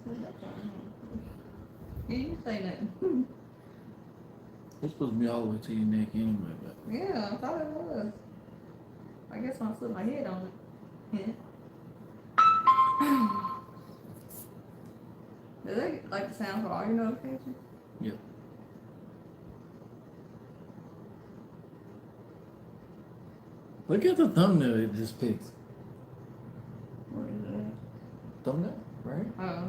said that time. He didn't say nothing. It's supposed to be all the way to your neck anyway, but Yeah, I thought it was. I guess when I put my head on it. Yeah. Does that like the sound for all your notifications? yeah. Look at the thumbnail it just picked. What is it? Thumbnail, right? Oh.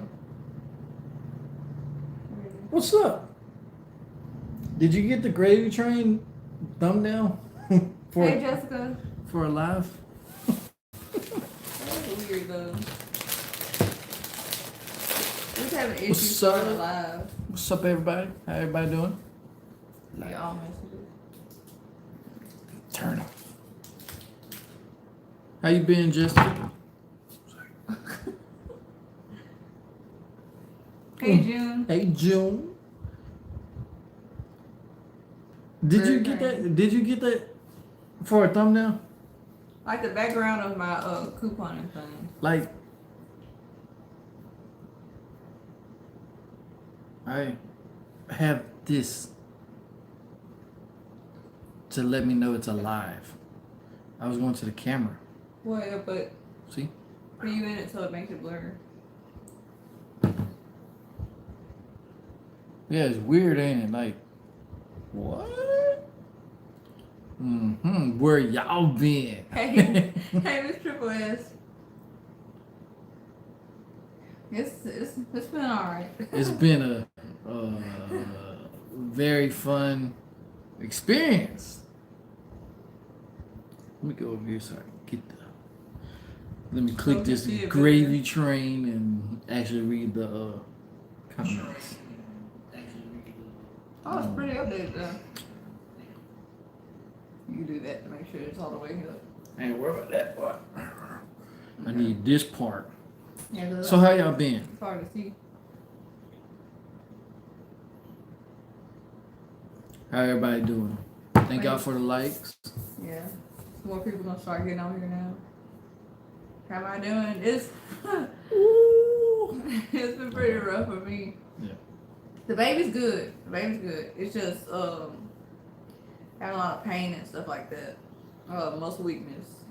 What's up? Did you get the gravy train thumbnail for Hey Jessica. for a live? That's weird though. We're just having issues What's for up? the live. What's up, everybody? How everybody doing? Like all messages. Turn off. How you been, Jessica? Hey June. Hey, June. Did you get that? Did you get that for a thumbnail? Like the background of my couponing thing. Like, I have this to let me know it's alive. I was going to the camera. Well, but See? put you in it so it makes it blur. Yeah, it's weird, ain't it? Like, what? Mm-hmm. Where y'all been? Hey, hey, Miss Triple S. It's been alright. It's been a very fun experience. Let me go over here so I can get the. Let me click this gravy train and actually read the comments. Oh, it's pretty updated though. You can do that to make sure it's all the way up. I ain't worried about that part. I need this part. Yeah, So how y'all been? it's hard to see. How everybody doing? Thank y'all for the likes. Yeah. More people gonna start getting on here now. How am I doing? It's it's been pretty rough for me. Yeah. The baby's good. The baby's good. It's just having a lot of pain and stuff like that. Muscle weakness.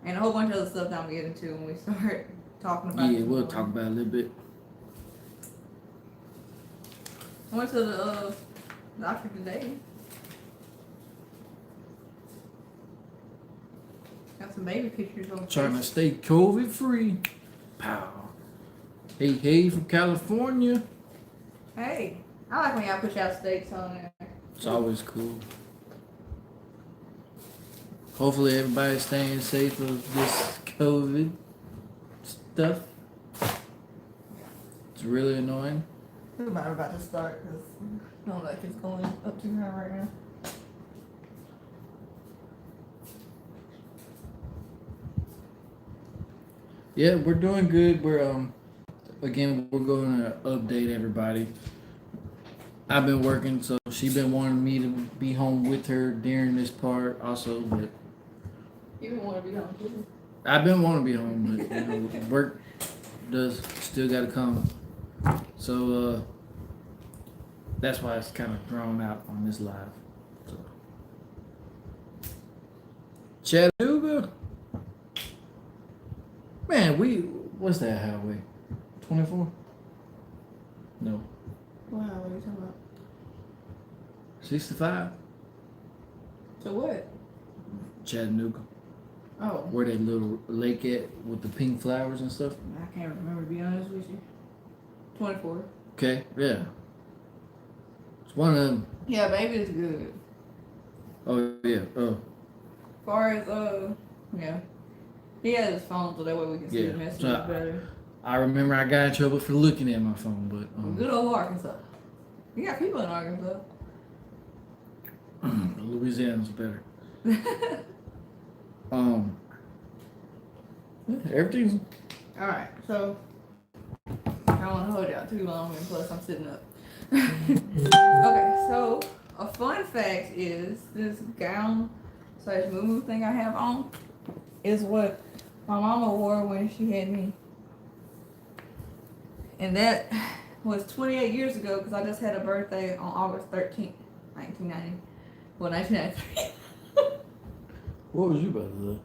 And a whole bunch of other stuff that I'm getting to when we start talking about it. Yeah, we'll talk about it a little bit. I went to the doctor today. Got some baby pictures on Trying to Facebook. stay COVID free. Pow. Hey, hey from California. Hey, I like when y'all push out steaks on there. It's always cool. Hopefully everybody's staying safe of this COVID stuff. It's really annoying. We're about to start because I don't like it's going up too high right now. Yeah, we're doing good. We're again we're going to update everybody. I've been working, so she's been wanting me to be home with her during this part also, but You don't want to be home too. I've been wanting to be home, but you know, work does still gotta come. So that's why it's kind of drawn out on this live. So. Chattanooga? Man, what's that highway? 24? No. Wow, what are you talking about? 65? So what? Chattanooga. Oh, Where that little lake at with the pink flowers and stuff. I can't remember to be honest with you. 24. Okay, yeah. It's one of them. Yeah, baby is good. Oh, yeah. Oh, As far as yeah. He has his phone so that way we can see Yeah. the messages So, better. I remember I got in trouble for looking at my phone, but Good old Arkansas. You got people in Arkansas. Louisiana's better. Everything's Alright, so I don't want to hold y'all too long, and plus I'm sitting up. Okay, so a fun fact is this gown / moo thing I have on is what my mama wore when she had me. And that was 28 years ago because I just had a birthday on August 13th, 1990. Well, 1993. What was you about to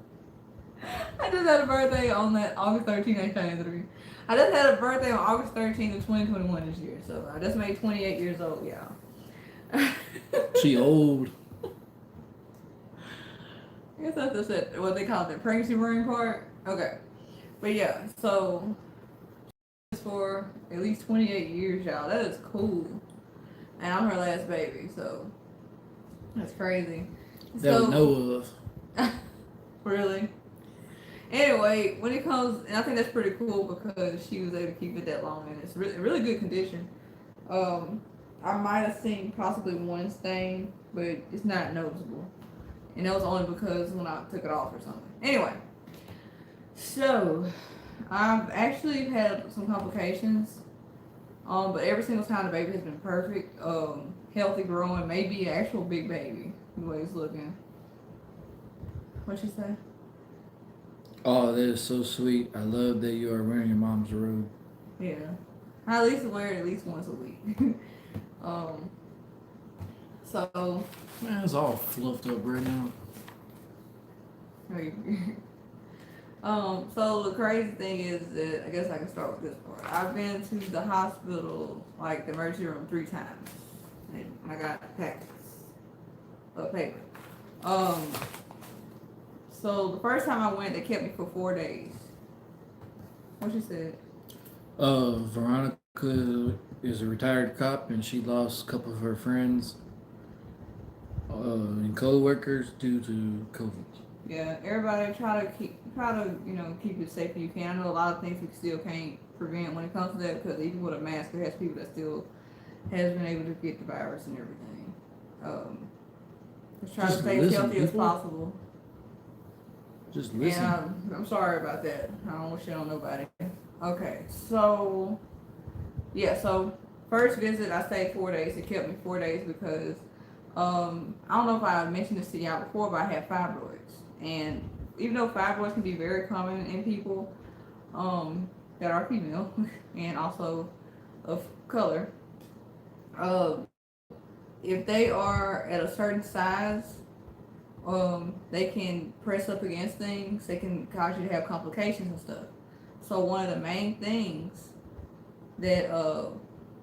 I just had a birthday on that August 13th, 1993. I just had a birthday on August 13th of 2021 this year. So I just made 28 years old, y'all. say? She old. I guess that's just it, what they call it, the pregnancy ring part. Okay. But yeah, so for at least 28 years, y'all. That is cool. And I'm her last baby, so that's crazy. That So, we know of. really. Anyway, when it comes, and I think that's pretty cool because she was able to keep it that long, and it's really, really good condition. I might have seen possibly one stain, but it's not noticeable, and that was only because when I took it off or something. Anyway, so I've actually had some complications, but every single time the baby has been perfect, healthy, growing, maybe an actual big baby the way it's looking. What'd she say? Oh, that is so sweet. I love that you are wearing your mom's robe. Yeah. I at least wear it at least once a week. So Man, it's all fluffed up right now. so the crazy thing is that I guess I can start with this part. I've been to the hospital, like the emergency room, 3 times. And I got packets of paper. So the first time I went, they kept me for 4 days. What you said? Veronica is a retired cop and she lost a couple of her friends and co-workers due to COVID. Yeah, everybody try to keep it safe as you can. I know a lot of things we still can't prevent when it comes to that because even with a mask, there has people that still has been able to get the virus and everything. Just try to stay as healthy as possible. Just listen. And I'm sorry about that. I don't wish it on nobody. Okay, so yeah, so first visit I stayed 4 days. It kept me 4 days because I don't know if I mentioned this to y'all before, but I had fibroids, and even though fibroids can be very common in people that are female and also of color, if they are at a certain size, they can press up against things. They can cause you to have complications and stuff. So one of the main things that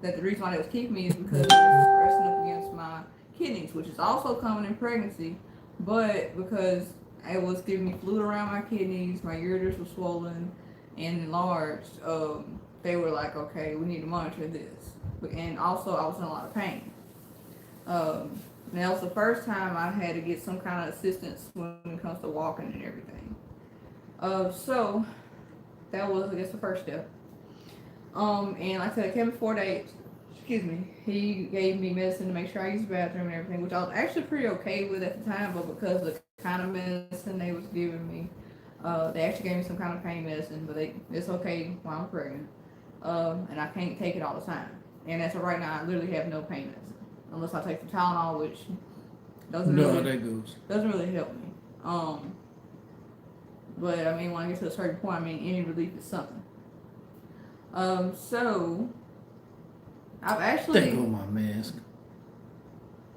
the reason why they was keeping me is because it was pressing up against my kidneys, which is also common in pregnancy, but because it was giving me fluid around my kidneys, my ureters were swollen and enlarged, they were like, okay, we need to monitor this. And also I was in a lot of pain. Now it's the first time I had to get some kind of assistance when it comes to walking and everything. So that was, I guess, the first step. And like I said, it came in 4 days. Excuse me. He gave me medicine to make sure I used the bathroom and everything, which I was actually pretty okay with at the time, but because of the kind of medicine they was giving me, they actually gave me some kind of pain medicine, but it's okay while I'm pregnant. And I can't take it all the time. And as of right now, I literally have no pain medicine. Unless I take the Tylenol, which doesn't really help me. But I mean, when I get to a certain point, I mean, any relief is something. So I've actually my mask.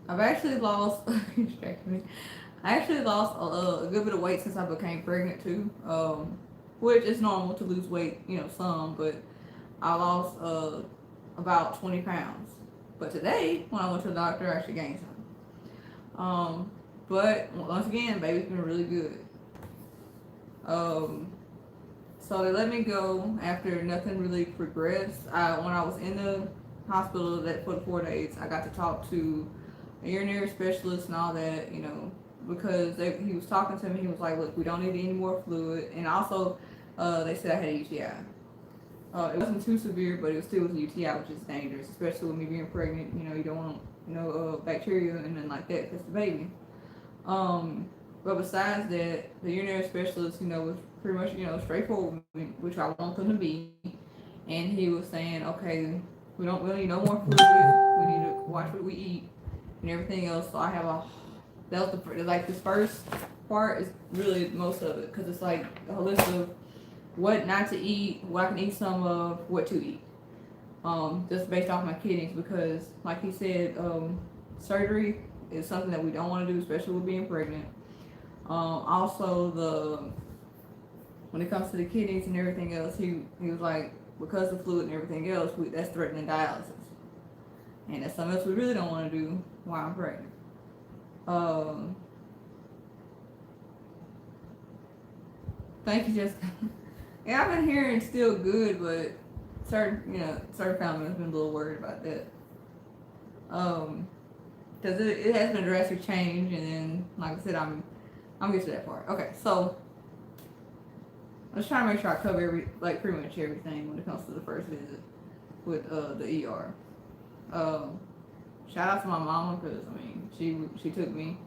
I've actually lost. Distracted me. I actually lost a good bit of weight since I became pregnant too. Which is normal to lose weight, some, but I lost about 20 pounds. But today, when I went to the doctor, I actually gained some. But once again, baby's been really good. So they let me go after nothing really progressed. When I was in the hospital for the 4 days, I got to talk to a urinary specialist and all that, because he was talking to me. He was like, look, we don't need any more fluid. And also, they said I had a UTI. It wasn't too severe, but it still was a UTI, which is dangerous, especially with me being pregnant. You don't want bacteria and then like that because the baby. But besides that, the urinary specialist, was pretty much straightforward, which I want them to be. And he was saying, okay, we don't really need no more fluid. We need to watch what we eat and everything else. So I have that was this first part is really most of it because it's like a list of what not to eat, what I can eat some of, what to eat. just based off my kidneys because, like he said, surgery is something that we don't want to do, especially with being pregnant. Also, when it comes to the kidneys and everything else, he was like, because of fluid and everything else, that's threatening dialysis, and that's something else we really don't want to do while I'm pregnant. Thank you, Jessica. Yeah, I've been hearing still good, but certain family has been a little worried about that. Because it has been a drastic change, and then, like I said, I'm used to that part. Okay, so let's try to make sure I cover pretty much everything when it comes to the first visit with the ER. Shout out to my mama because I mean she took me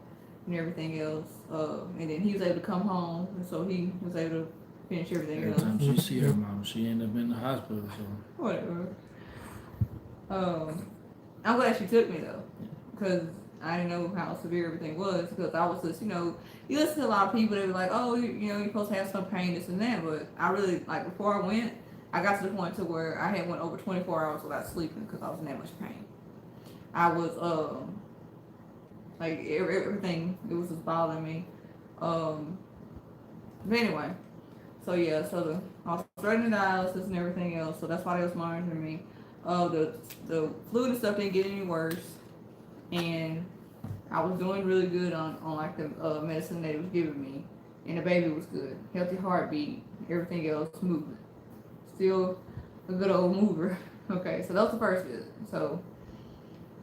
and everything else. And then he was able to come home, and so he was able to finish everything Every else. time she see her mom, she end up in the hospital. So Whatever. I'm glad she took me though, because I didn't know how severe everything was. Because I was just, you listen to a lot of people that were like, oh, you're supposed to have some pain, this and that. But I really, like, before I went, I got to the point to where I had went over 24 hours without sleeping because I was in that much pain. I was, like, everything, it was just bothering me. But anyway, so yeah, I was threatening dialysis and everything else, so that's why they was monitoring me. The fluid and stuff didn't get any worse, and I was doing really good on like the medicine that it was giving me, and the baby was good, healthy heartbeat, everything else moving, still a good old mover. Okay, so that was the first visit.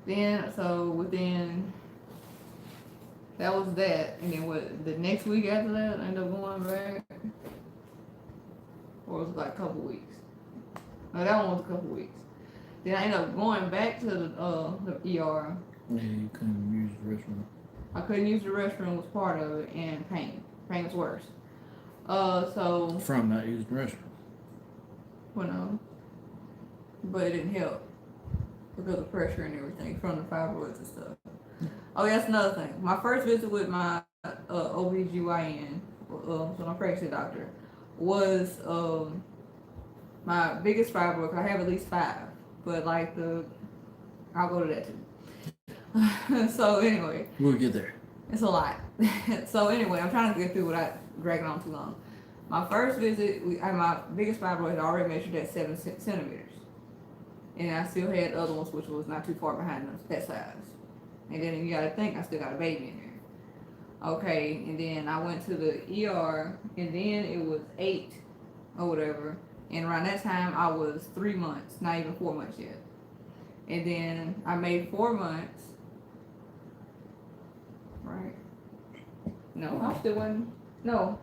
Within that was that, and then the next week after that, I ended up going back, or it was like a couple weeks. No, that one was a couple weeks. Then I ended up going back to the ER. yeah, you couldn't use the restroom. I couldn't use the restroom was part of it, and pain was worse. From not using the restroom. Well, no, but it didn't help because of pressure and everything from the fibroids and stuff. Oh, yeah, that's another thing. My first visit with my OBGYN, so my pregnancy doctor, was my biggest fibroid. I have at least 5, but like I'll go to that too. So anyway, We'll get there. it's a lot. So anyway, I'm trying to get through without dragging on too long. My first visit, my biggest fibroid had already measured at 7 centimeters, and I still had other ones which was not too far behind that size. And then you gotta think I still got a baby in there. Okay, and then I went to the ER, and then it was 8 or whatever. And around that time, I was 3 months, not even 4 months yet. And then I made 4 months. Right? No, I still wasn't. No.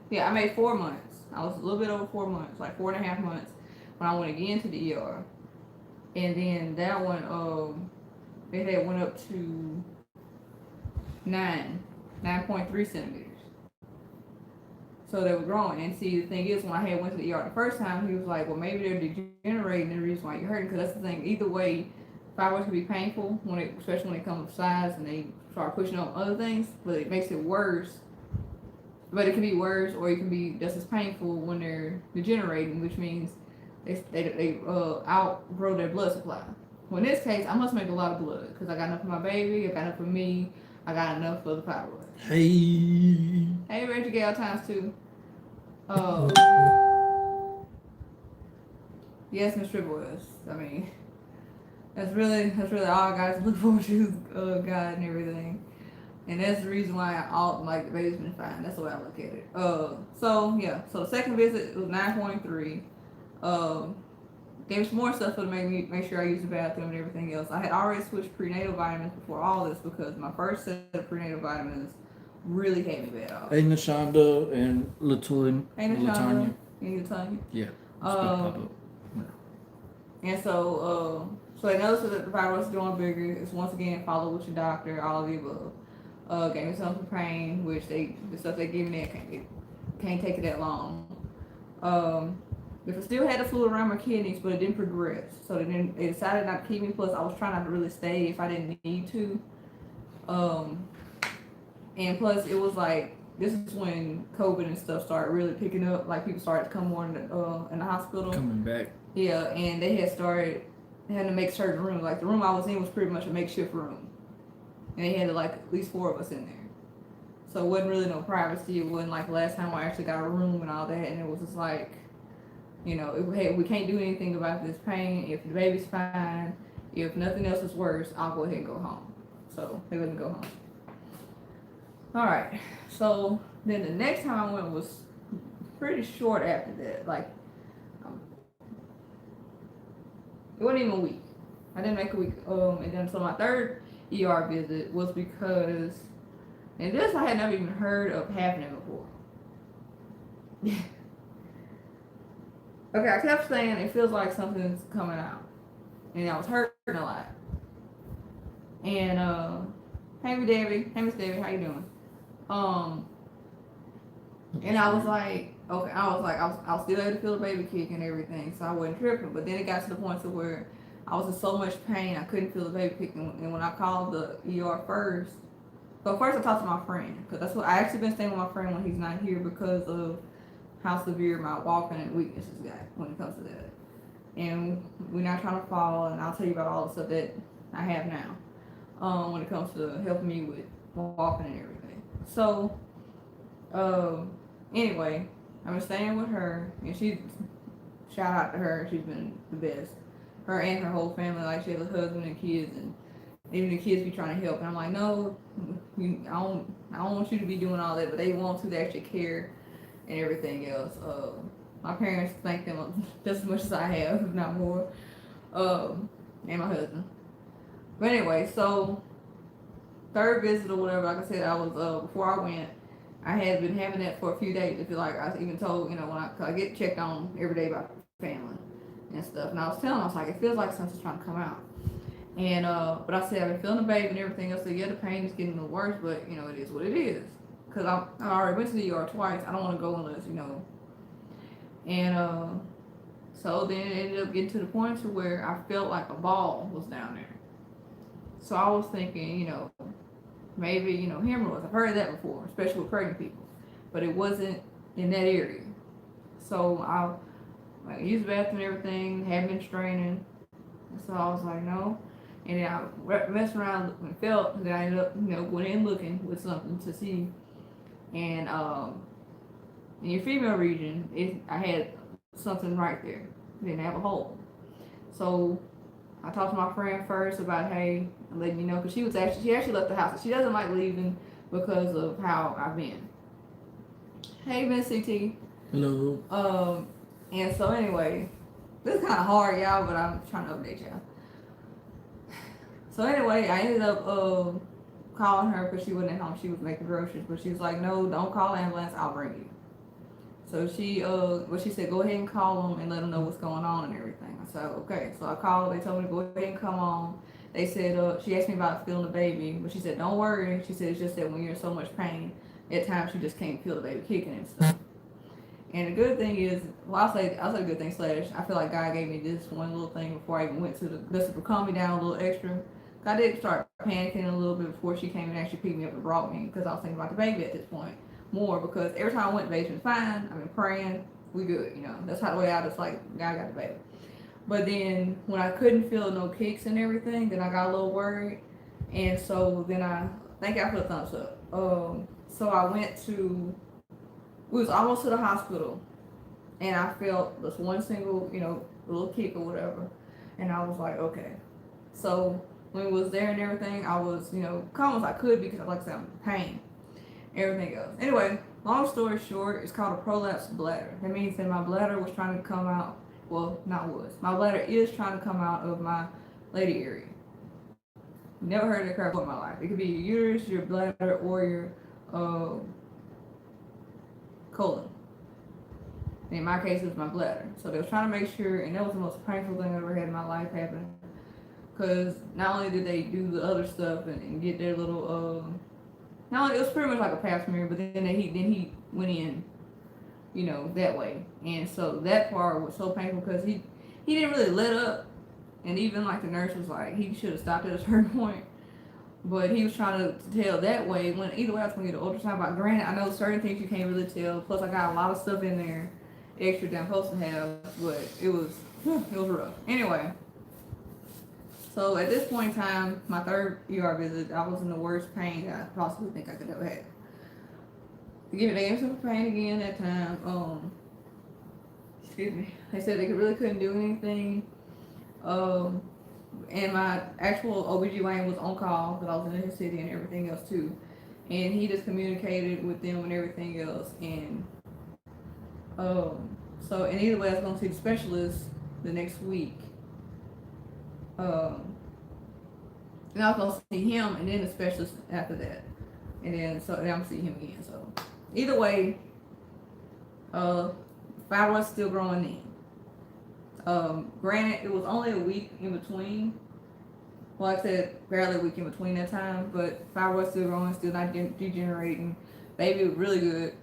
Yeah, I made 4 months. I was a little bit over 4 months, like 4.5 months, when I went again to the ER. And then that one, it had went up to 9.3 centimeters. So they were growing. And see, the thing is, when I had went to the ER the first time, he was like, well, maybe they're degenerating, and the reason why you're hurting. Because that's the thing. Either way, fibroids can be painful, especially when it comes to size and they start pushing on other things, but it makes it worse. But it can be worse, or it can be just as painful when they're degenerating, which means they outgrow their blood supply. Well, in this case, I must make a lot of blood because I got enough for my baby, I got enough for me, I got enough for the fibroid. Hey, Reggie Gale times 2. Yes, Miss Tribbles. I mean, that's really all guys look forward to, God and everything. And that's the reason why the baby's been fine. That's the way I look at it. So the second visit was 9.3. Gave some more stuff to make sure I use the bathroom and everything else. I had already switched prenatal vitamins before all this because my first set of prenatal vitamins really had me bad off. Hey, Nashonda and Latanya. Hey, Nashonda. And Latanya. Yeah. And so I noticed that the fibroids is doing bigger. It's once again follow with your doctor, all of the above. Gave me something for pain, which the stuff they give me, it can't take it that long. If I still had the fluid around my kidneys, but it didn't progress. So they decided not to keep me. Plus, I was trying not to really stay if I didn't need to. And plus, it was like this is when COVID and stuff started really picking up. Like people started to come more in the hospital. Coming back. Yeah, and they had to make certain rooms. Like the room I was in was pretty much a makeshift room, and they had like at least 4 of us in there. So it wasn't really no privacy. It wasn't like last time I actually got a room and all that. And it was just like, hey, we can't do anything about this pain. If the baby's fine, if nothing else is worse, I'll go ahead and go home. So they let me go home. All right. So then the next time I went was pretty short after that. Like, it wasn't even a week. I didn't make a week. And then so my third ER visit was because, and this I had never even heard of happening before. Okay, I kept saying it feels like something's coming out, and I was hurting a lot. And hey Miss Debbie, how you doing? And I was like, okay, I was still able to feel the baby kick and everything, so I wasn't tripping. But then it got to the point to where I was in so much pain I couldn't feel the baby kick. And when I called the ER first, so first I talked to my friend, because that's what I actually been staying with my friend when he's not here because of how severe my walking and weaknesses got when it comes to that. And we're not trying to fall, and I'll tell you about all the stuff that I have now when it comes to helping me with walking and everything. So anyway, I've been staying with her, and shout out to her, she's been the best. Her and her whole family, like she has a husband and kids, and even the kids be trying to help. And I'm like, no, I don't want you to be doing all that, but they want to actually care and everything else. My parents thank them just as much as I have, if not more. And my husband. But anyway, so third visit or whatever, like I said, I was before I went, I had been having that for a few days. I feel like I even told, when I get checked on every day by family and stuff. And I was telling them, I was like, it feels like something's trying to come out. And but I said I've been feeling the baby and everything else. So yeah, the pain is getting a little worse, but it is what it is. Cause I already went to the ER twice. I don't want to go unless And so then it ended up getting to the point to where I felt like a ball was down there. So I was thinking, maybe hemorrhoids. I've heard that before, especially with pregnant people, but it wasn't in that area. So I used the bathroom and everything, had been straining. So I was like, no. And then I messed around and felt that I ended up, going in looking with something to see. And in your female region, I had something right there. Didn't have a hole. So I talked to my friend first about, hey, letting me know, because she actually left the house. She doesn't like leaving because of how I've been. Hey, Miss CT. Hello. And so anyway, this is kind of hard, y'all, but I'm trying to update y'all. So anyway, I ended up calling her because she wasn't at home. She was making groceries, but she was like, no, don't call the ambulance. I'll bring you. So she said, go ahead and call them and let them know what's going on and everything. I said, okay. So I called. They told me to go ahead and come on. They said, she asked me about feeling the baby, but she said, don't worry. She said, it's just that when you're in so much pain, at times you just can't feel the baby kicking and stuff. And the good thing is, I'll say a good thing / I feel like God gave me this one little thing before I even went to just to calm me down a little extra. I did start panicking a little bit before she came and actually picked me up and brought me, because I was thinking about the baby at this point more, because every time I went, the baby was fine. I've been praying, we good, that's how the way I was like, God got the baby. But then when I couldn't feel no kicks and everything, then I got a little worried, and so then thank y'all for the thumbs up. So I went to. We was almost to the hospital, and I felt this one single, little kick or whatever, and I was like, okay. So when we was there and everything, I was, calm as I could, because like I said, I'm in pain, everything else. Anyway, long story short, it's called a prolapsed bladder. That means that my bladder was trying to come out. Well, my bladder is trying to come out of my lady area. Never heard it occur before in my life. It could be your uterus, your bladder, or your colon. In my case, it was my bladder. So they was trying to make sure, and that was the most painful thing I ever had in my life happen. Because not only did they do the other stuff and get their little, not only, it was pretty much like a pap smear, but then he went in, that way. And so that part was so painful because he didn't really let up. And even like the nurse was like, he should have stopped at a certain point. But he was trying to tell that way. When either way, I was gonna get an ultrasound. But granted, I know certain things you can't really tell. Plus, I got a lot of stuff in there, extra than I'm supposed to have. But it was rough. Anyway, so at this point in time, my third ER visit, I was in the worst pain that I possibly think I could ever have. They gave me some pain again that time. Excuse me. They said they really couldn't do anything. Um, and my actual OBGYN was on call, but I was in his city and everything else too. And he just communicated with them and everything else. And and either way, I was going to see the specialist the next week. And I was going to see him and then the specialist after that. And then I'm going to see him again. So either way, fibroid's still growing in. Granted, it was only a week in between. Well, like I said, barely a week in between that time, but fibroid's still growing, still not degenerating. Baby was really good.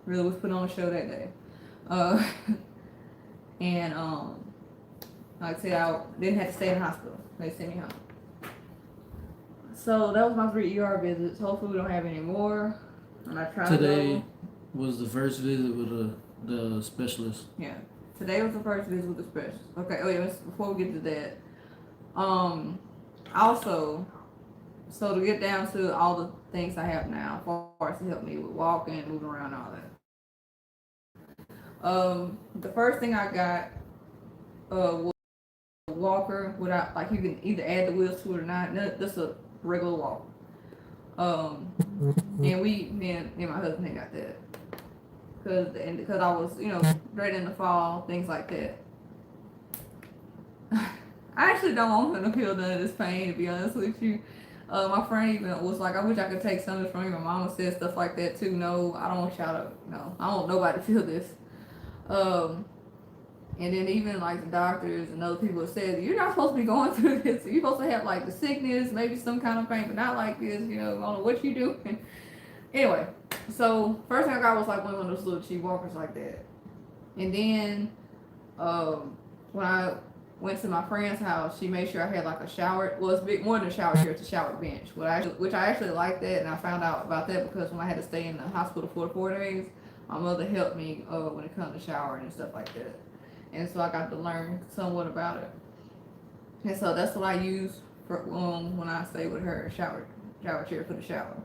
Really was put on a show that day. And like I said, I didn't have to stay in the hospital. They sent me home. So that was my 3 ER visits. Hopefully we don't have any more. And I try Today was the first visit with the specialist. Yeah. Today was the first visit with the specialist. Okay, wait, before we get to that. Also, so to get down to all the things I have now, as far as to help me with walking, moving around, all that. The first thing I got was a walker without, like, you can either add the wheels to it or not. Just a regular walker. And me and my husband got that. Because I was, ready in the fall, things like that. I actually don't want him to feel none of this pain, to be honest with you. My friend even was like, I wish I could take some of this from you. My mama said stuff like that too. No, I don't want y'all to, no, I don't want nobody to feel this. And then even like the doctors and other people have said, you're not supposed to be going through this. You're supposed to have like the sickness, maybe some kind of pain, but not like this, I don't know what you do. Anyway, so first thing I got was like one of those little cheap walkers like that. And then when I went to my friend's house, she made sure I had like a shower. Well, it's a bit more than a shower chair, it's a shower bench. Which I actually liked that, and I found out about that because when I had to stay in the hospital for 4 days, my mother helped me when it comes to showering and stuff like that. And so I got to learn somewhat about it. And so that's what I use for when I stay with her, shower chair for the shower.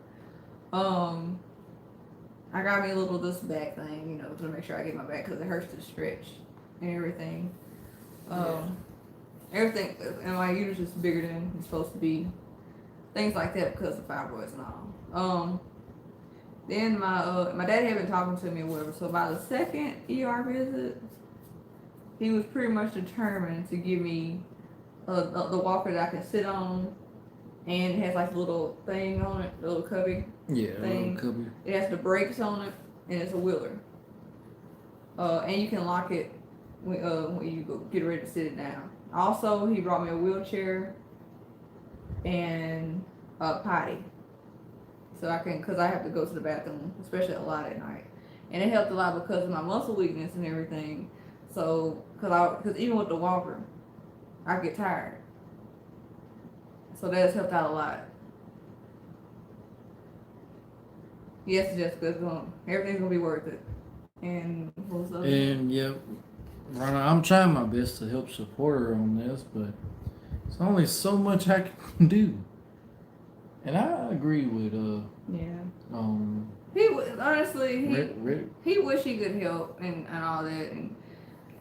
I got me a little this back thing, to make sure I get my back because it hurts to stretch and everything. Everything, and my uterus is bigger than it's supposed to be. Things like that because of fibroids and all. Then my dad had been talking to me or whatever. So by the second ER visit, he was pretty much determined to give me the walker that I can sit on. And it has like a little thing on it, a little cubby. Yeah, thing. A little cubby. It has the brakes on it, and it's a wheeler. And you can lock it when you go get ready to sit it down. Also, he brought me a wheelchair and a potty, so because I have to go to the bathroom, especially a lot at night, and it helped a lot because of my muscle weakness and everything. So, because even with the walker, I get tired. So that's helped out a lot. Yes, Jessica, everything's gonna be worth it. And yep, Ronna, I'm trying my best to help support her on this, but it's only so much I can do. And I agree with he honestly Rick. He wish he could help and all that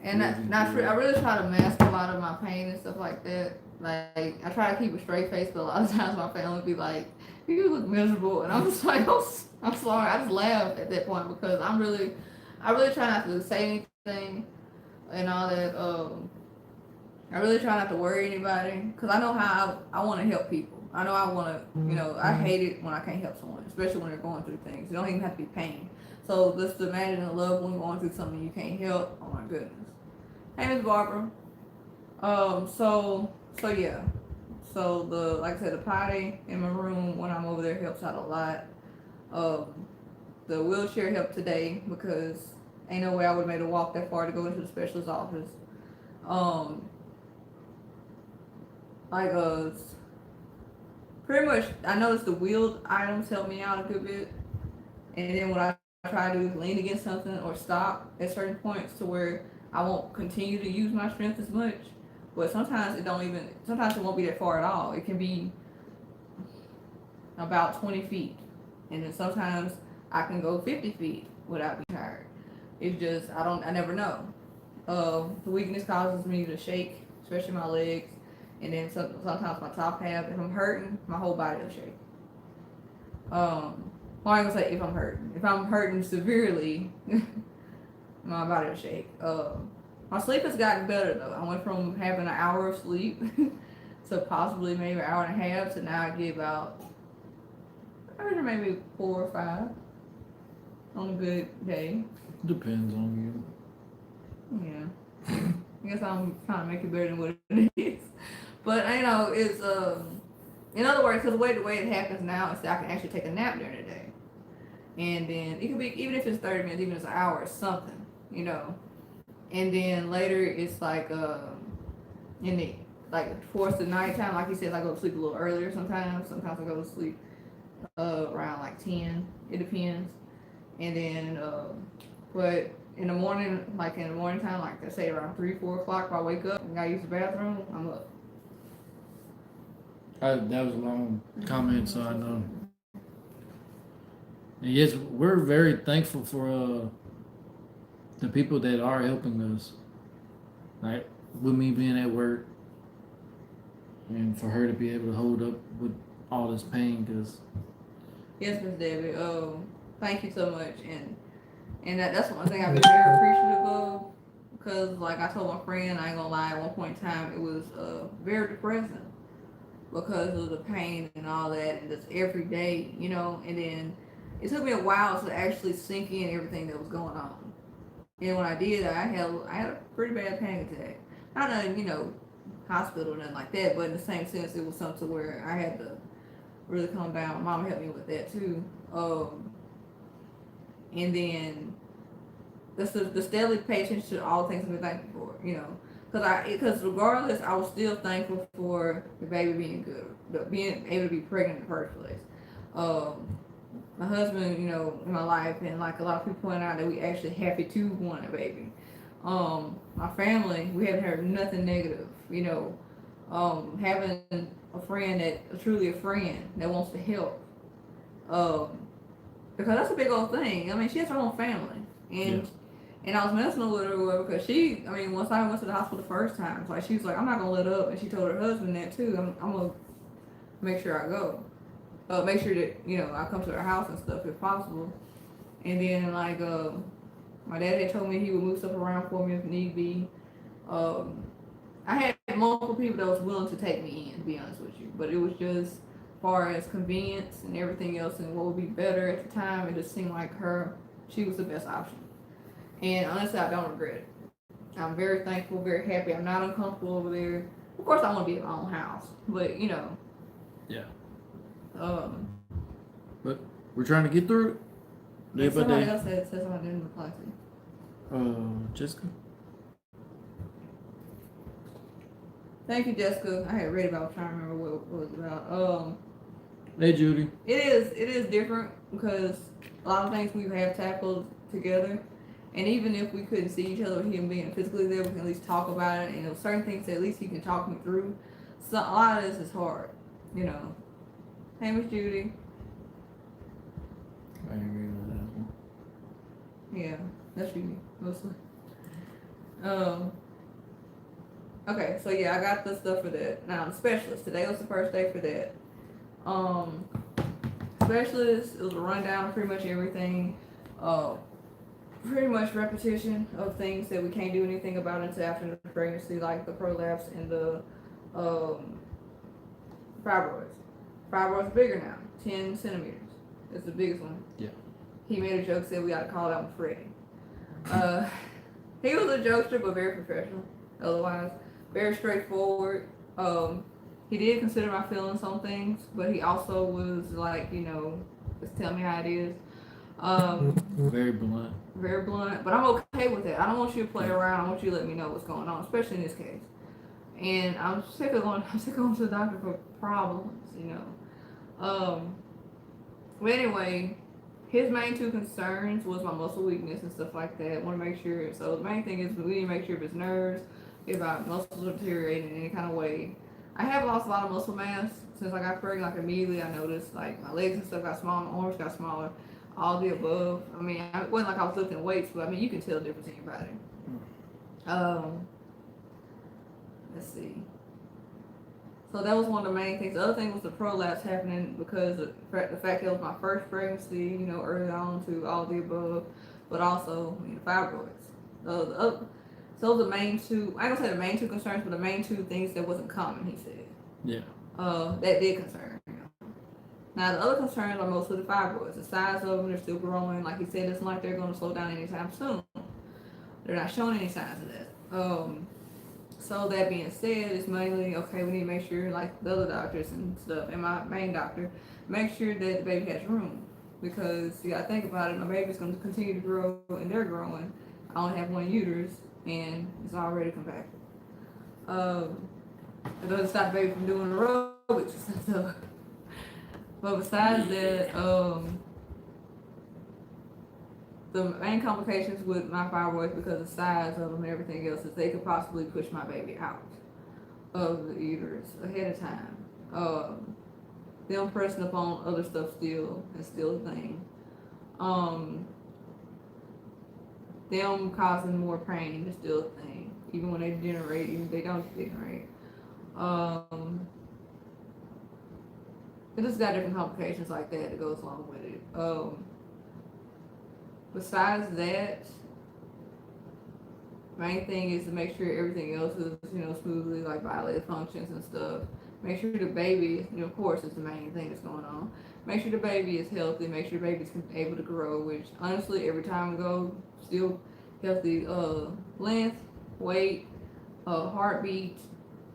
and I really try to mask a lot of my pain and stuff like that. Like, I try to keep a straight face, but a lot of times my family would be like, you look miserable. And I'm just like, I'm sorry. I just laugh at that point because I really try not to say anything and all that. I really try not to worry anybody because I know how I want to help people. I know I want to, I hate it when I can't help someone, especially when they're going through things. It don't even have to be pain. So just imagine a loved one going through something you can't help. Oh my goodness. Hey, Miss Barbara. So yeah, so like I said, the potty in my room when I'm over there helps out a lot. The wheelchair helped today because ain't no way I would have made a walk that far to go into the specialist's office. pretty much, I noticed the wheeled items help me out a good bit. And then what I try to do is lean against something or stop at certain points to where I won't continue to use my strength as much. But sometimes it won't be that far at all. It can be about 20 feet. And then sometimes I can go 50 feet without being tired. It's just, I never know. The weakness causes me to shake, especially my legs. And then sometimes my top half. If I'm hurting, my whole body will shake. Well, I ain't gonna say if I'm hurting. If I'm hurting severely, my body will shake. My sleep has gotten better though. I went from having an hour of sleep to possibly maybe an hour and a half to now I get about maybe 4 or 5 on a good day. Depends on Yeah. I guess I'm trying to make it better than what it is. But it's in other words, because the way it happens now is that I can actually take a nap during the day. And then it could be, even if it's 30 minutes, even if it's an hour, it's something. And then later it's like in the towards the nighttime, like you said, I go to sleep a little earlier sometimes. Sometimes I go to sleep around like 10. It depends. And then but in the morning, time, like I say around 3, 4 o'clock, if I wake up and I use the bathroom, I'm up. that was a long comment, so I know. And yes, we're very thankful for the people that are helping us. Like with me being at work, and for her to be able to hold up with all this pain, because Yes, Miss Debbie. Thank you so much, and that's one thing I've been very appreciative of. Because like I told my friend, I ain't gonna lie, at one point in time it was very depressing because of the pain and all that, and just every day. And then it took me a while to actually sink in everything that was going on. And when I did, I had a pretty bad panic attack. Not hospital or nothing like that, but in the same sense, it was something where I had to really calm down. My mom helped me with that too. And then the steadily pay attention to all the things I've been thankful for. Because regardless, I was still thankful for the baby being good, being able to be pregnant in the first place. My husband, in my life, and like a lot of people point out that we actually happy to want a baby. My family, we haven't heard nothing negative. Having a friend truly a friend that wants to help. Because that's a big old thing. I mean, she has her own family, and I was messing with her because once I went to the hospital the first time, like she was like, I'm not gonna let up, and she told her husband that too. I'm gonna make sure I go. Make sure that I come to her house and stuff if possible. And then my dad had told me he would move stuff around for me if need be. I had multiple people that was willing to take me in, to be honest with you, but it was just far as convenience and everything else and what would be better at the time. It just seemed like she was the best option. And honestly, I don't regret it. I'm very thankful, very happy. I'm not uncomfortable over there. Of course, I want to be in my own house, but yeah. But we're trying to get through it. Day by somebody day. else said somebody didn't reply to you. Jessica. Thank you, Jessica. I had read about. I'm trying to remember what it was about. Hey, Judy. It is different because a lot of things we have tackled together, and even if we couldn't see each other, him being physically there, we can at least talk about it. And certain things that at least he can talk me through. So a lot of this is hard. Hey, Miss Judy. I agree with that one. Yeah, that's Judy mostly. Okay, so yeah, I got the stuff for that. Now, the specialist. Today was the first day for that. Specialist, it was a rundown of pretty much everything. Pretty much repetition of things that we can't do anything about until after the pregnancy, like the prolapse and the fibroids. Fibroids are bigger now, 10 centimeters. That's the biggest one. Yeah. He made a joke, said we got to call out Freddie. He was a jokester, but very professional. Otherwise, very straightforward. He did consider my feelings on things, but he also was like, just tell me how it is. Very blunt. Very blunt, but I'm okay with that. I don't want you to play around. I want you to let me know what's going on, especially in this case. And I'm sick of going to the doctor for problems, Um, but anyway, his main two concerns was my muscle weakness and stuff like that. Want to make sure. So the main thing is we need to make sure if his nerves, if our muscles are deteriorating in any kind of way. I have lost a lot of muscle mass since I got pregnant. Like immediately, I noticed like my legs and stuff got smaller, my arms got smaller, all the above. I mean, it wasn't like I was lifting weights, but I mean, you can tell the difference in your body. Um, let's see. So that was one of the main things. The other thing was the prolapse happening because of the fact that it was my first pregnancy, you know, early on to all the above, but also fibroids. So the main two, I don't say the main two concerns, but the main two things that wasn't common, he said. Yeah. That did concern him. Now the other concerns are mostly the fibroids. The size of them, they're still growing. Like he said, it's not like they're going to slow down anytime soon. They're not showing any signs of that. So that being said, it's mainly okay. We need to make sure, like the other doctors and stuff, and my main doctor, make sure that the baby has room, because you gotta think about it. My baby's going to continue to grow, and they're growing. I only have one uterus, and it's already compacted. It doesn't stop the baby from doing aerobics and stuff. But besides that, the main complications with my fibroids, because of the size of them and everything else, is they could possibly push my baby out of the uterus ahead of time. Them pressing up on other stuff still is still a thing. Them causing more pain is still a thing, even when they degenerate, even if they don't degenerate. It just got different complications like that goes along with it. Besides that, main thing is to make sure everything else is, smoothly, like violated functions and stuff. Make sure the baby, of course, is the main thing that's going on. Make sure the baby is healthy. Make sure the baby's able to grow, which honestly, every time we go, still healthy, length, weight, heartbeat,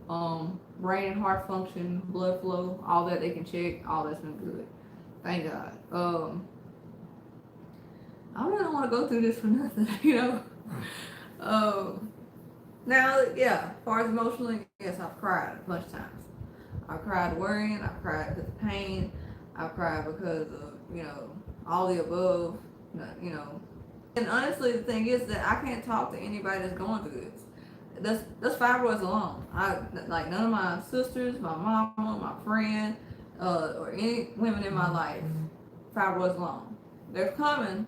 brain and heart function, blood flow, all that they can check, all that's been good. Thank God. I really don't want to go through this for nothing, Now, yeah, as far as emotionally, yes, I've cried a bunch of times. I've cried worrying, I've cried because of pain, I've cried because of, all the above, And honestly, the thing is that I can't talk to anybody that's going through this. That's fibroids alone. Like none of my sisters, my mama, my friend, or any women in my life, fibroids alone. They're coming,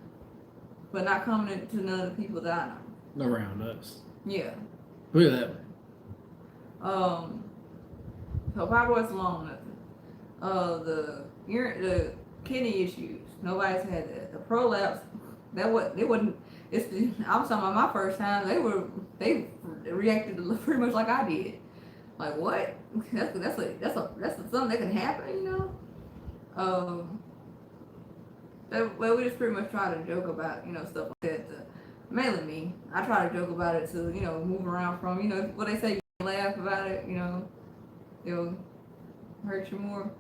but not coming to none of the people that I know. Around us. Yeah. Put it that way. So fibroids alone, nothing. The kidney issues, nobody's had that. The prolapse, it wasn't. I'm talking about my first time. They reacted pretty much like I did. Like what? That's something that can happen, Well, we just pretty much try to joke about, stuff like that. Mainly me. I try to joke about it to, move around from, what they say, you can laugh about it, it'll hurt you more.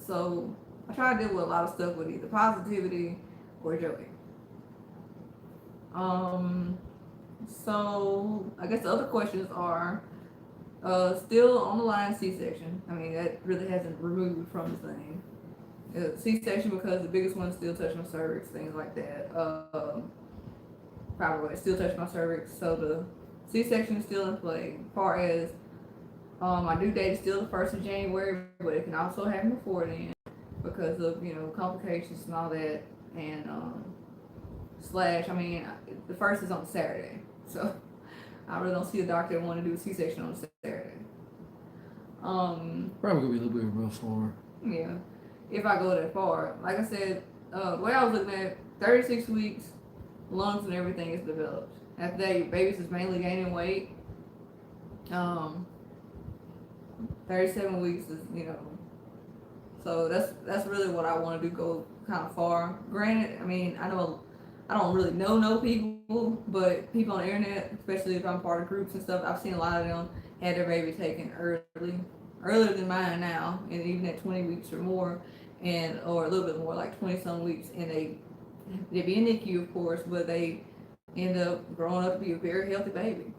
So I try to deal with a lot of stuff with either positivity or joking. So I guess the other questions are, still on the line C-section. I mean, that really hasn't removed from the thing. C-section because the biggest one still touched my cervix, things like that. Fibroids still touch my cervix, so the C-section is still in play. As far as my due date is still the 1st of January, but it can also happen before then because of complications and all that. And the 1st is on Saturday, so I really don't see a doctor that want to do a C-section on Saturday. Probably gonna be a little bit rough for her. Yeah, if I go that far. Like I said, the way I was looking at it, 36 weeks, lungs and everything is developed. After that, your baby's is mainly gaining weight. 37 weeks is, so that's really what I want to do, go kind of far. Granted, I mean, I don't really know people, but people on the internet, especially if I'm part of groups and stuff, I've seen a lot of them had their baby taken earlier than mine now, and even at 20 weeks or more, or a little bit more, like 20 some weeks, and they be in NICU, of course, but they end up growing up to be a very healthy baby,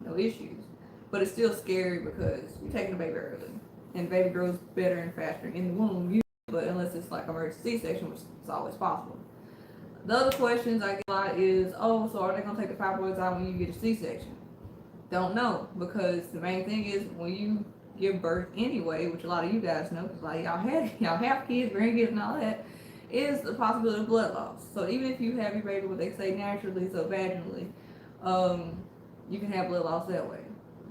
no issues. But it's still scary because you're taking the baby early, and the baby grows better and faster in the womb. but unless it's like emergency C-section, which is always possible. The other questions I get a lot is, oh, so are they gonna take the fibroids out when you get a C-section? Don't know, because the main thing is when you give birth anyway, which a lot of you guys know, because like y'all have kids, grandkids, and all that, is the possibility of blood loss. So even if you have your baby, what they say naturally, so vaginally, you can have blood loss that way.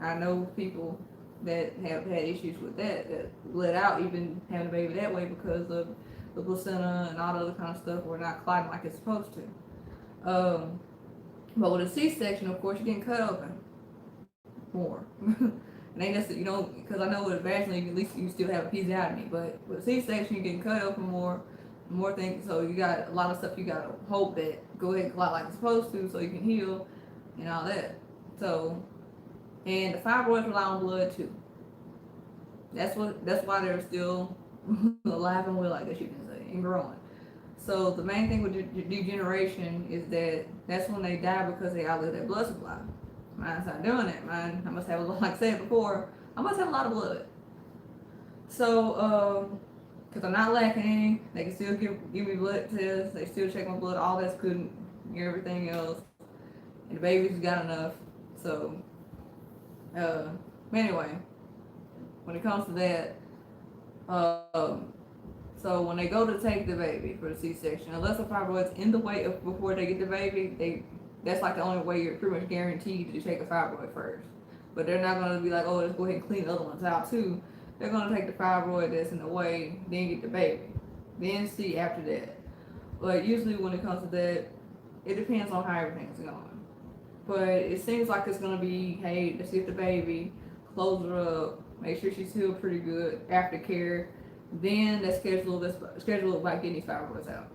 I know people that have had issues with that bled out even having a baby that way because of the placenta and all the other kind of stuff were not clotting like it's supposed to. But with a C-section, of course, you're getting cut open more. And ain't necessarily, because I know with a vaginally, at least you still have a episiotomy, but with a C-section, you're getting cut open more things. So you got a lot of stuff you got to hope that go ahead and clot like it's supposed to so you can heal and all that. So, and the fibroids rely on blood too. That's why they're still alive and well, I guess you can say, and growing. So the main thing with degeneration is that's when they die because they outlive their blood supply. Mine's not doing it. Mine, I must have, like I said before, I must have a lot of blood. So, because I'm not lacking any, they can still give me blood tests. They still check my blood, all that's good, and everything else. And the baby's got enough. So, anyway, when it comes to that, so when they go to take the baby for the C-section, unless the fibroid's in the way of before they get the baby, that's like the only way you're pretty much guaranteed to take a fibroid first. But they're not going to be like, oh, let's go ahead and clean the other ones out too. They're going to take the fibroid that's in the way, then get the baby, then see after that. But usually when it comes to that, it depends on how everything's going. But it seems like it's going to be, hey, let's get the baby, close her up, make sure she's healed pretty good, aftercare. Then let's schedule about getting these fibroids out.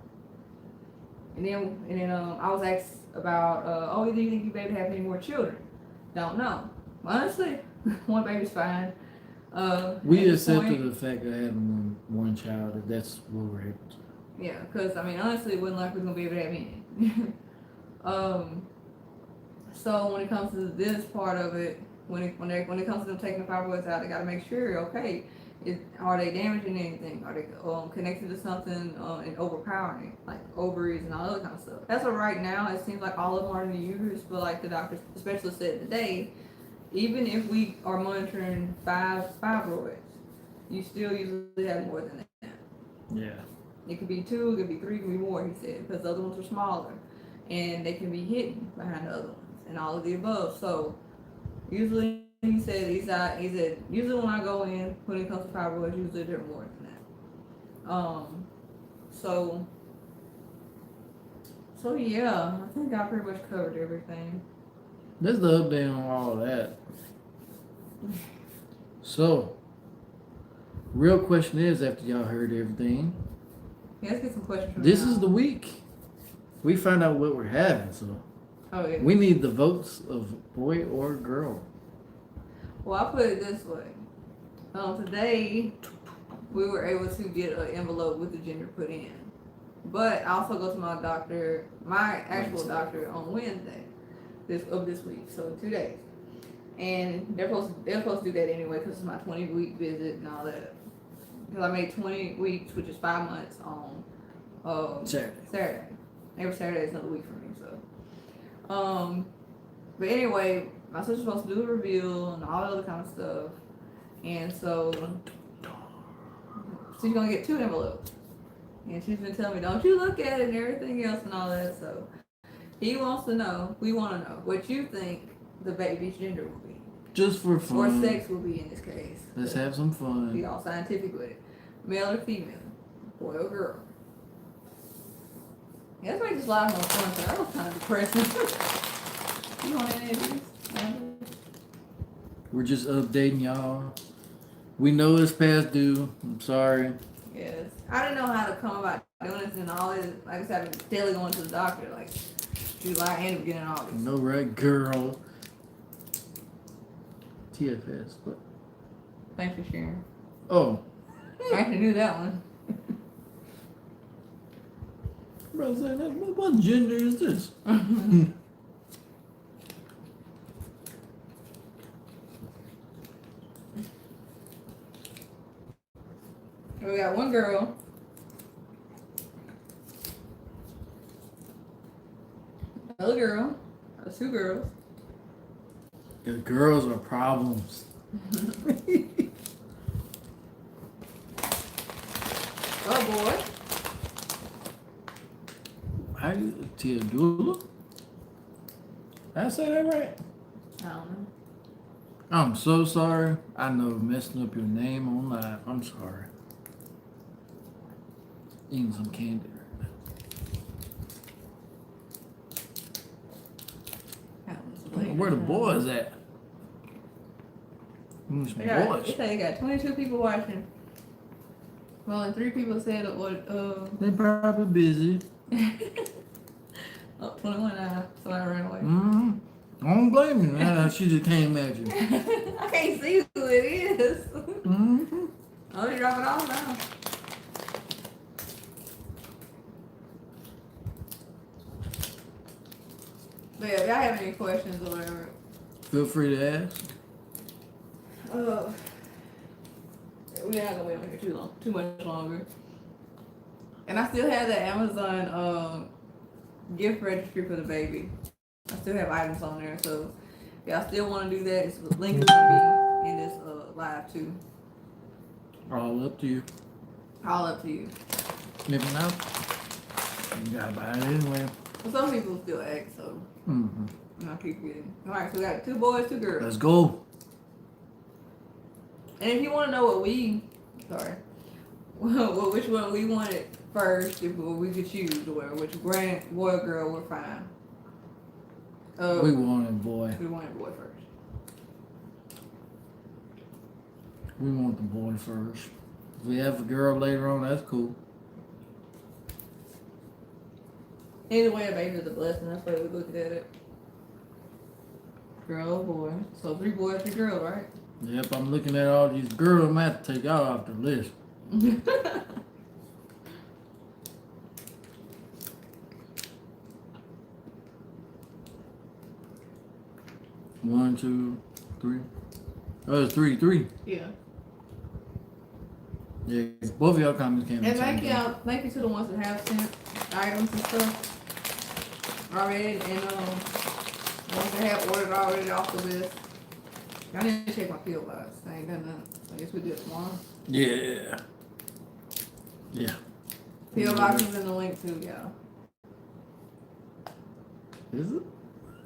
And then I was asked about, oh, do you think your baby have any more children? Don't know. Honestly, one baby's fine. We accepted the fact of having one child, if that's what we're able to. Yeah, because I mean, honestly, it wasn't like we're gonna be able to have any. So when it comes to this part of it, when it comes to them taking the fibroids out, they got to make sure, okay, are they damaging anything? Are they connected to something and overpowering it, like ovaries and all that kind of stuff? As of right now, it seems like all of them are in the uterus, but like the doctor, the specialist said today, even if we are monitoring 5 fibroids, you still usually have more than that. Yeah. It could be 2, it could be 3, it could be more, he said, because the other ones are smaller. And they can be hidden behind the other ones and all of the above. So usually he said usually when I go in, when it comes to fibroids, usually they're more than that. So yeah, I think I pretty much covered everything. That's the update on all of that. So, real question is, after y'all heard everything, Yeah, let's get some questions from this y'all. is the week. We find out what we're having, so Oh, yeah. we need the votes of boy or girl. Well, I'll put it this way. Today, we were able to get an envelope with the gender put in. But I also go to my doctor, my actual doctor, on Wednesday of this week, so 2 days. And they're supposed to do that anyway because it's my 20-week visit and all that. Because I made 20 weeks, which is 5 months, on Saturday. Every Saturday is another week for me, so. But anyway, my sister's supposed to do a reveal and all the other kind of stuff. And so she's going to get 2 envelopes. And she's been telling me, don't you look at it and everything else and all that. So we want to know what you think the baby's gender will be. Just for fun. Or sex will be in this case. Let's have some fun. Be all scientific with it. Male or female. Boy or girl. Yeah, that's makes this live more fun, so that was kind of depressing. You want any of these? We're just updating y'all. We know it's past due. I'm sorry. Yes. I didn't know how to come about doing this and all this. Like I said, I've been daily going to the doctor, like July and beginning of August. No, right, girl. TFS. What? Thanks for sharing. Oh. I actually knew that one. Bro, saying that, what gender is this? We got one girl Another girl. That's 2 girls. The girls are problems. Oh boy. How you Teodula? Did I say that right? I don't know. I'm so sorry. I know messing up your name on live. I'm sorry. Eating some candy right That was now. late. Where the boys at? Some They got, boys. they say they got 22 people watching. Well, and 3 people said what, They probably busy. oh, 21 now, so I ran away. Mm-hmm. I don't blame you. She just came at you. I can't see who it is. Mm-hmm. Oh, you drop it off now. But yeah, if y'all have any questions or whatever, Feel free to ask. we're not gonna wait on here too much longer. And I still have the Amazon gift registry for the baby. I still have items on there, so if y'all still want to do that, it's the link is gonna be in this live too. All up to you. All up to you. If not, you gotta buy it anyway. But some people still ask, so Mm-hmm. I'll keep getting. All right, so we got 2 boys, 2 girls. Let's go. And if you want to know which one we wanted first, if we could choose, or which boy or girl, we're fine. We wanted boy. We wanted boy first. We want the boy first. If we have a girl later on, that's cool. Either way, a baby is a blessing. That's why we looked at it. Girl or boy. So 3 boys, 3 girls, right? Yep, I'm looking at all these girls. I'm gonna have to take y'all off the list. 1, 2, 3. Oh, it's 3. Yeah. Yeah, both of y'all comments came. And thank you to the ones that have sent items and stuff already, and ones that have ordered already off the list. I didn't check my PO box. I ain't done that. I guess we do it tomorrow. Yeah. Yeah. PO box is in the link too, y'all. Is it?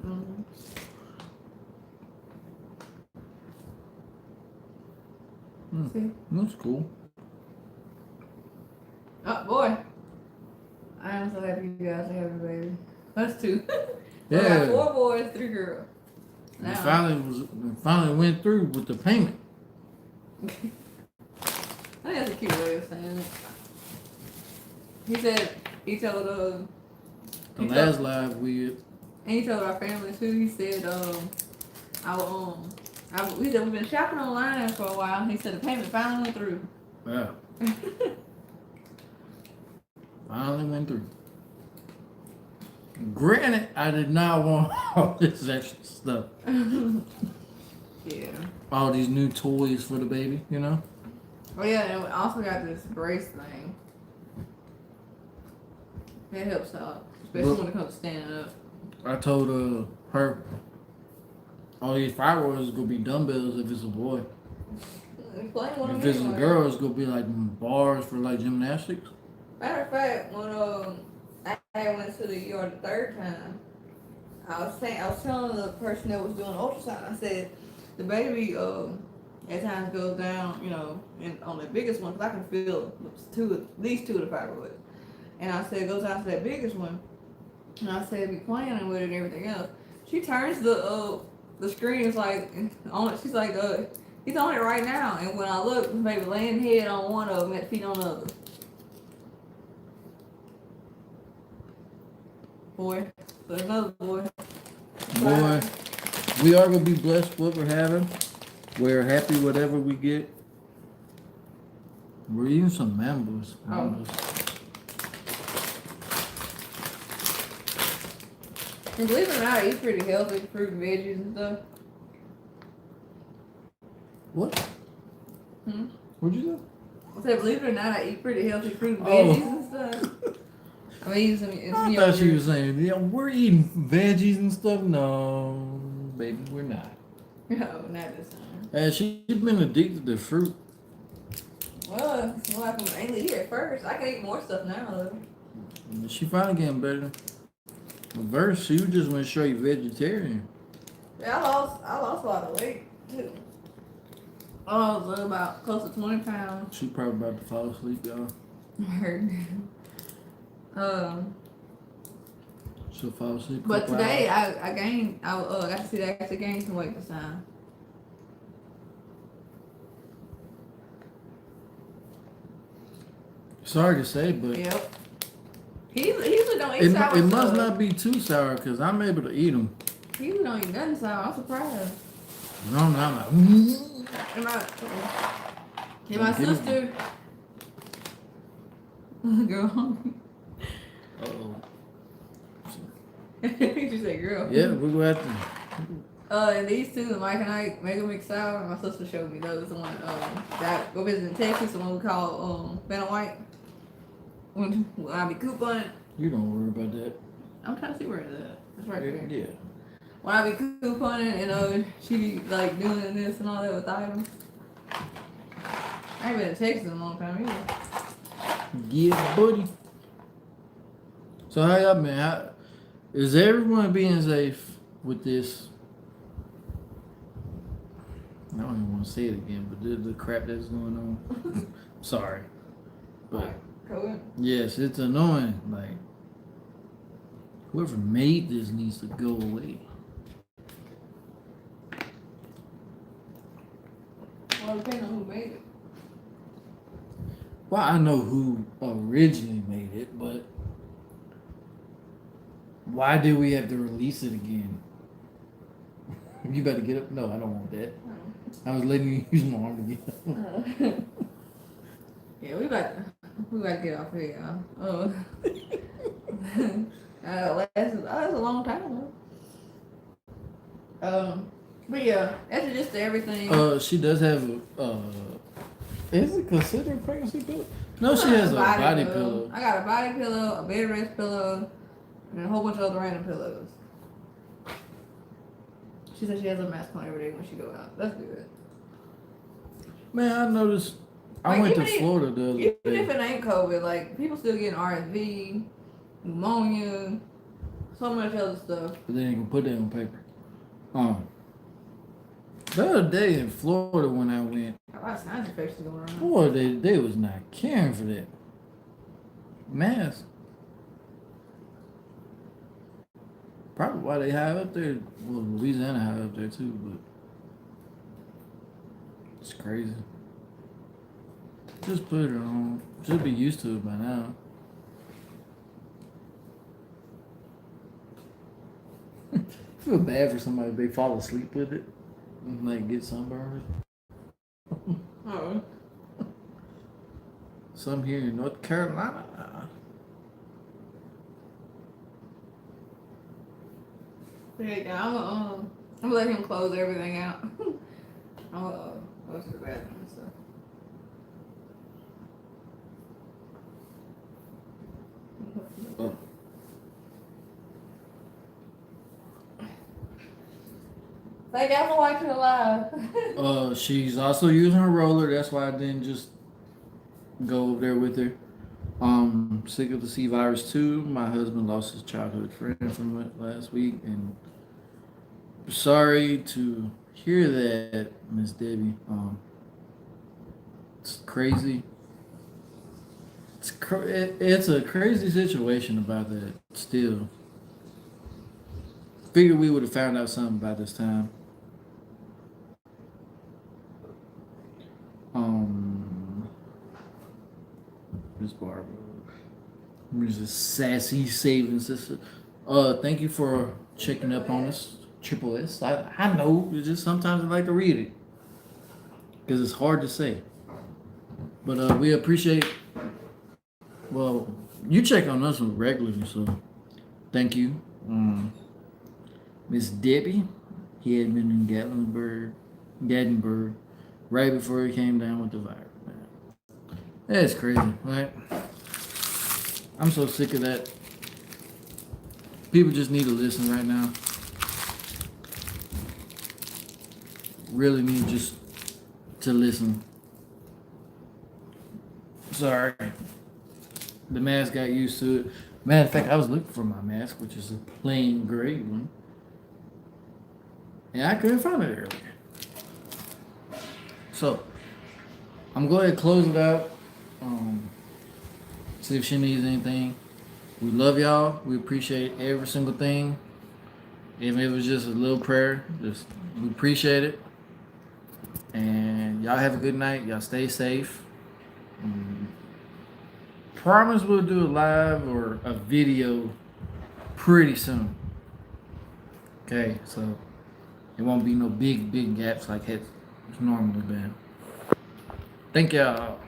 Mm-hmm. See? That's cool. Oh boy. I am so happy you guys are having a baby. That's 2. We Yeah. got 4 boys, 3 girls. We Now, finally went through with the payment. I think that's a cute way of saying it. He said he told The last live we and he told our family too. He said we said we've been shopping online for a while. He said the payment finally went through. yeah. Finally went through. Granted, I did not want all this extra stuff. Yeah. All these new toys for the baby, you know? Oh yeah, and we also got this brace thing. It helps out, especially when it comes to standing up. I told her all these fireworks is gonna be dumbbells if it's a boy. If it's a girl, it's gonna be like bars for like gymnastics. Matter of fact, when I went to the ER the 3rd time, I was telling the person that was doing the ultrasound, I said the baby at times goes down, you know, and on the biggest one, because I can feel at least 2 of the fibroids. And I said it goes down to that biggest one, and I said be playing with it and everything else. She turns the screen, is like on it. She's like, he's on it right now. And when I look, the baby laying head on one of them, and feet on the other. Boy, so another boy. Boy, we are gonna be blessed with what we're having. We're happy whatever we get. We're eating some mangoes. And believe it or not, I eat pretty healthy, fruit and veggies and stuff. What? What'd you say? I said, believe it or not, I eat pretty healthy fruit and veggies and stuff. I mean, it's I thought she was saying, yeah, we're eating veggies and stuff. No, baby, we're not. No, not this time. And she's been addicted to fruit. Well, I can mainly eat at first. I can eat more stuff now, though. She finally getting better. First, she just went straight vegetarian. Yeah, I lost a lot of weight, too. I was about close to 20 pounds. She probably about to fall asleep, y'all. Hurt. She'll fall asleep. But today I gained. I got to see that I actually gained some weight this time. Sorry to say, but Yep. He usually don't eat sour it stuff. must not be too sour because I'm able to eat them. He usually don't eat nothing sour. I'm surprised. No, I'm not. And my sister, girl, hungry. Uh-oh. She said, girl. Yeah, we're going to have to. And these two, Mike and I, Mega Mix Sour. My sister showed me those. The one that go visit in Texas. The one we call Vanna White. When I be couponing. You don't worry about that. I'm trying to see where it's at. It's right there. Yeah. When I be couponing and she be like doing this and all that with items. I ain't been in Texas in a long time either. Yeah, buddy. So how y'all been? Is everyone being safe with this? I don't even want to say it again, but the crap that's going on. Sorry, but yes, it's annoying. Like whoever made this needs to go away. Well, depending on who made it. Well, I know who originally made it, but why did we have to release it again? You better get up. No, I don't want that. I was letting you use my arm again. Yeah, we got to get off here, y'all. That's a long time though. But yeah, that's just everything. She does have is it considered a pregnancy pillow? No, she has a body pillow. I got a body pillow, a bed rest pillow, and a whole bunch of other random pillows. She said she has a mask on every day when she go out. That's good. Man, I noticed. I went to Florida the other day. Even if it ain't COVID, like people still getting RSV, pneumonia, so much other stuff. But they ain't gonna put that on paper. The other day in Florida when I went, A lot of sinus infections going around. boy, they was not caring for that mask. Probably why they high up there. Well, Louisiana high up there too, but it's crazy. Just put it on. Should be used to it by now. I feel bad for somebody if they fall asleep with it and like get sunburned. Oh. Some here in North Carolina. Yeah, I'm gonna let him close everything out. I'm gonna go to the bathroom and stuff. Oh. Thank y'all for watching it live. She's also using her roller. That's why I didn't just go over there with her. Sick of the C virus too. My husband lost his childhood friend from it last week, and sorry to hear that, Miss Debbie. It's crazy. It's a crazy situation about that. Still, figured we would have found out something by this time. Miss Barbara, Mrs. Sassy Saving Sister. Thank you for checking up on us. Triple S. I know. It's just sometimes I like to read it because it's hard to say. But we appreciate. Well, you check on us regularly, so thank you. Miss Debbie, he had been in Gatlinburg, right before he came down with the virus. Man. That's crazy, right? I'm so sick of that. People just need to listen right now. Really need just to listen. Sorry. The mask got used to it. Matter of fact, I was looking for my mask, which is a plain gray one. And I couldn't find it earlier. So, I'm going to close it out. See if she needs anything. We love y'all. We appreciate every single thing. Even if it was just a little prayer, just we appreciate it. And y'all have a good night. Y'all stay safe. Promise we'll do a live or a video pretty soon. Okay, so it won't be no big gaps like it's normally been. Thank y'all.